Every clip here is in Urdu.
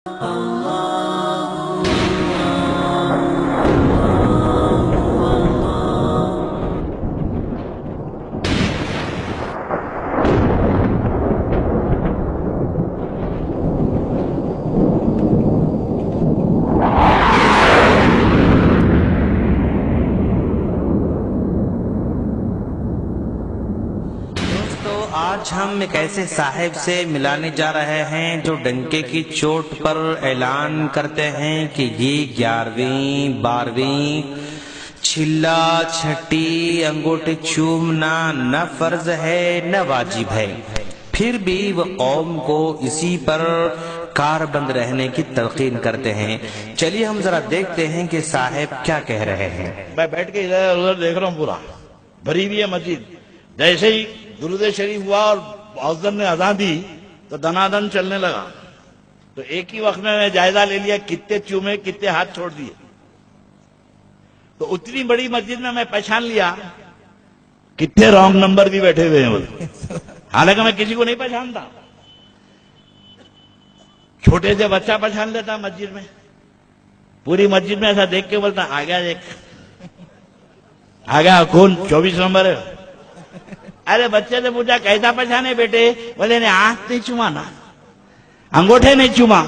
آج ہم ایک ایسے صاحب سے ملانے جا رہے ہیں جو ڈنکے کی چوٹ پر اعلان کرتے ہیں کہ یہ 11ویں 12ویں چھلا چھٹی انگوٹھے چومنا نہ فرض ہے نہ واجب ہے، پھر بھی وہ قوم کو اسی پر کاربند رہنے کی تلقین کرتے ہیں۔ چلیے ہم ذرا دیکھتے ہیں کہ صاحب کیا کہہ رہے ہیں۔ میں بیٹھ کے ادھر ادھر دیکھ رہا ہوں، پورا بھری ہوئی ہے مسجد۔ جیسے ہی درود شریف ہوا اور مؤذن نے اذان دی تو دنادن چلنے لگا، تو ایک ہی وقت میں جائزہ لے لیا کتنے چومے کتنے ہاتھ چھوڑ دیے۔ تو اتنی بڑی مسجد میں پہچان لیا کتنے رانگ نمبر بھی بیٹھے ہوئے ہیں، حالانکہ میں کسی کو نہیں پہچانتا۔ چھوٹے سے بچہ پہچان لیتا مسجد میں، پوری مسجد میں ایسا دیکھ کے بولتا آ گیا، دیکھ آ گیا کون 24 نمبر ہے۔ ارے بچے سے پوچھا کیسا پہچانے بیٹے؟ بولے نے ہاتھ نہیں چوما نا، انگوٹھے نہیں چوما۔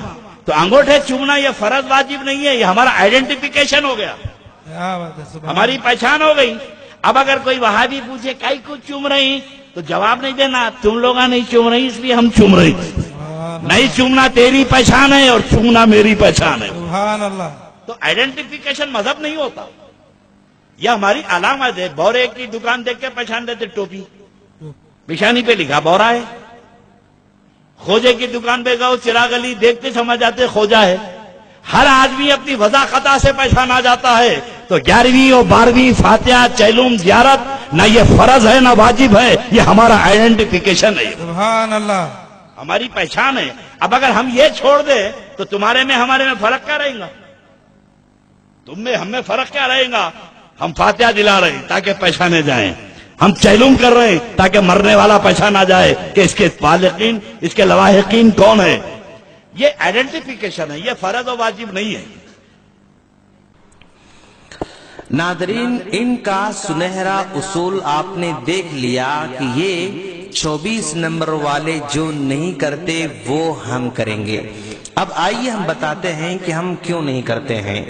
تو انگوٹھے چومنا یہ فرض واجب نہیں ہے، یہ ہمارا آئیڈینٹیفیکیشن ہو گیا، ہماری پہچان ہو گئی۔ اب اگر کوئی وہابی پوچھے کئی کو چوم رہی تو جواب نہیں دینا تم لوگ نہیں چوم رہی اس لیے ہم چوم رہی، نہیں چومنا تیری پہچان ہے اور چومنا میری پہچان ہے۔ سبحان اللہ۔ تو آئیڈینٹیفیکیشن مذہب نہیں ہوتا، یہ ہماری علامت ہے۔ بورے کی دکان دیکھ کے پہچان دیتے ٹوپی، پیشانی پہ لکھا بورا ہے۔ خوجے کی دکان پہ گاؤ چراغ علی دیکھتے سمجھ جاتے خوجا ہے۔ ہر آدمی اپنی وضع خطا سے پہچانا جاتا ہے۔ تو 11ویں اور 12ویں فاتحہ چیلوم زیارت نہ یہ فرض ہے نہ واجب ہے، یہ ہمارا آئیڈینٹیفیکیشن ہے، سبحان اللہ، ہماری پہچان ہے۔ اب اگر ہم یہ چھوڑ دیں تو تمہارے میں ہمارے میں فرق کیا رہے گا؟ تم میں ہم میں فرق کیا رہے گا؟ ہم فاتحہ دلا رہے ہیں تاکہ پہچانے جائیں، ہم چیلوم کر رہے ہیں تاکہ مرنے والا پہچانا جائے کہ اس کے بالغین اس کے لواحقین کون ہے۔ یہ آئیڈینٹیفیکیشن ہے، یہ فرض و واجب نہیں ہے۔ ناظرین، ان کا سنہرا اصول آپ نے دیکھ لیا کہ یہ 24 نمبر والے جو نہیں کرتے وہ ہم کریں گے۔ اب آئیے ہم بتاتے ہیں کہ ہم کیوں نہیں کرتے ہیں۔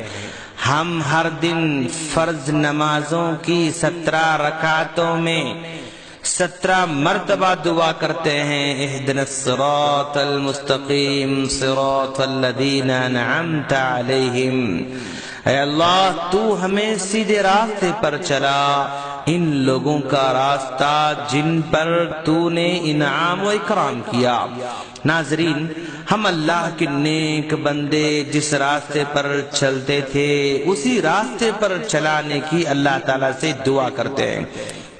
ہم ہر دن فرض نمازوں کی 17 رکعتوں میں 17 مرتبہ دعا کرتے ہیں، اہدنا الصراط المستقیم صراط الذین انعمت علیہم، اے اللہ تو ہمیں سیدھے راستے پر چلا، ان لوگوں کا راستہ جن پر تو نے انعام و اکرام کیا۔ ناظرین، ہم اللہ کے نیک بندے جس راستے پر چلتے تھے اسی راستے پر چلانے کی اللہ تعالیٰ سے دعا کرتے ہیں۔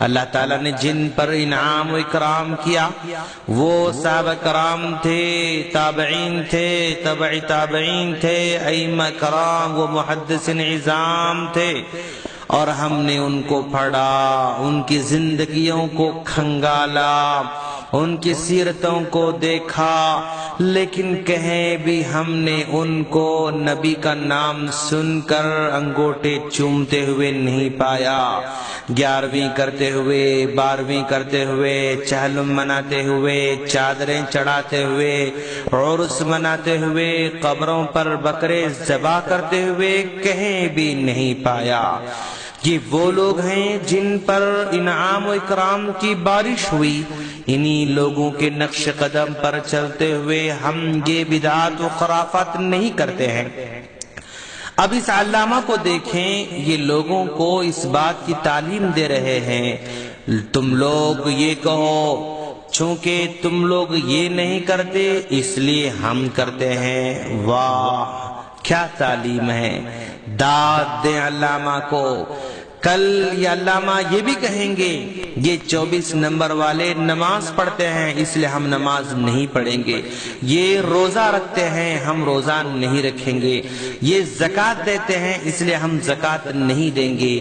اللہ تعالیٰ نے جن پر انعام و اکرام کیا وہ صحابہ کرام تھے، تابعین تھے، تبع تابعین تھے، ائمہ کرام و محدثین عظام تھے، اور ہم نے ان کو پڑھا، ان کی زندگیوں کو کھنگالا، ان کی سیرتوں کو دیکھا، لیکن کہیں بھی ہم نے ان کو نبی کا نام سن کر انگوٹھے چومتے ہوئے نہیں پایا، 11ویں کرتے ہوئے، 12ویں کرتے ہوئے، چہلم مناتے ہوئے، چادریں چڑھاتے ہوئے، عرس مناتے ہوئے، قبروں پر بکرے ذبح کرتے ہوئے کہیں بھی نہیں پایا۔ یہ وہ لوگ ہیں جن پر انعام و اکرام کی بارش ہوئی، انہی لوگوں کے نقش قدم پر چلتے ہوئے ہم یہ بدعات و خرافات نہیں کرتے ہیں۔ اب اس علامہ کو دیکھیں، یہ لوگوں کو اس بات کی تعلیم دے رہے ہیں، تم لوگ یہ کہو چونکہ تم لوگ یہ نہیں کرتے اس لیے ہم کرتے ہیں۔ واہ کیا تعلیم ہے، داد دیں علامہ کو۔ کل یہ علامہ یہ بھی کہیں گے یہ 24 نمبر والے نماز پڑھتے ہیں اس لیے ہم نماز نہیں پڑھیں گے، یہ روزہ رکھتے ہیں ہم روزہ نہیں رکھیں گے، یہ زکوٰۃ دیتے ہیں اس لیے ہم زکوٰۃ نہیں دیں گے۔